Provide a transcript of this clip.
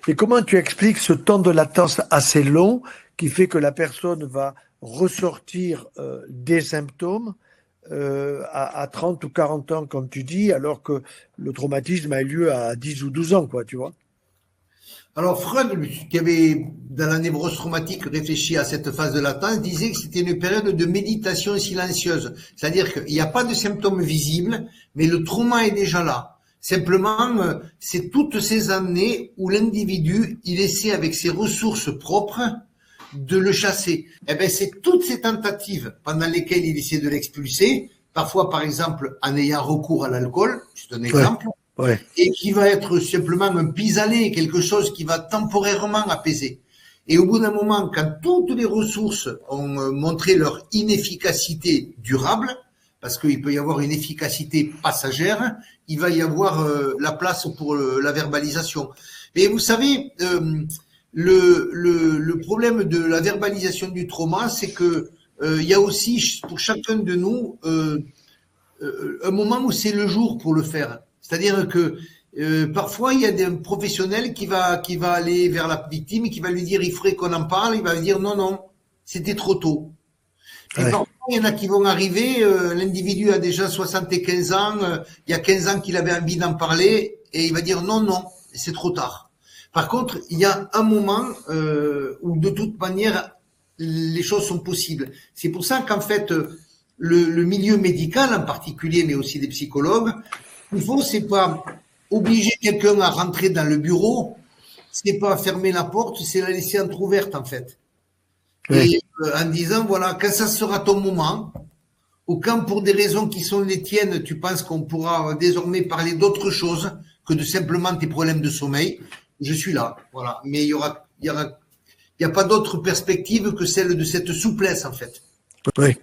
Et comment tu expliques ce temps de latence assez long qui fait que la personne va ressortir des symptômes à 30 ou 40 ans, comme tu dis, alors que le traumatisme a eu lieu à 10 ou 12 ans, quoi, tu vois? Alors Freud, lui, qui avait dans la névrose traumatique réfléchi à cette phase de latence, disait que c'était une période de méditation silencieuse. C'est-à-dire qu'il n'y a pas de symptômes visibles, mais le trauma est déjà là. Simplement, c'est toutes ces années où l'individu, il essaie avec ses ressources propres de le chasser. Eh ben, c'est toutes ces tentatives pendant lesquelles il essaie de l'expulser, parfois par exemple en ayant recours à l'alcool, c'est un Ouais, exemple, ouais, et qui va être simplement un pis-aller, quelque chose qui va temporairement apaiser. Et au bout d'un moment, quand toutes les ressources ont montré leur inefficacité durable, parce qu'il peut y avoir une efficacité passagère, il va y avoir la place pour la verbalisation. Mais vous savez, le problème de la verbalisation du trauma, c'est que il y a aussi pour chacun de nous un moment où c'est le jour pour le faire. C'est-à-dire que parfois il y a des professionnels qui va aller vers la victime et qui va lui dire il faudrait qu'on en parle, il va lui dire non non, c'était trop tôt. Puis ouais, parfois il y en a qui vont arriver, l'individu a déjà 75 ans, il y a 15 ans qu'il avait envie d'en parler et il va dire non non, c'est trop tard. Par contre, il y a un moment où de toute manière les choses sont possibles. C'est pour ça qu'en fait le milieu médical en particulier, mais aussi des psychologues, il faut, c'est pas obliger quelqu'un à rentrer dans le bureau, c'est pas fermer la porte, c'est la laisser entrouverte en fait. ouais. Et en disant, voilà, quand ça sera ton moment, ou quand pour des raisons qui sont les tiennes, tu penses qu'on pourra désormais parler d'autre chose que de simplement tes problèmes de sommeil, je suis là, voilà. Mais il y a pas d'autre perspective que celle de cette souplesse en fait. Ouais.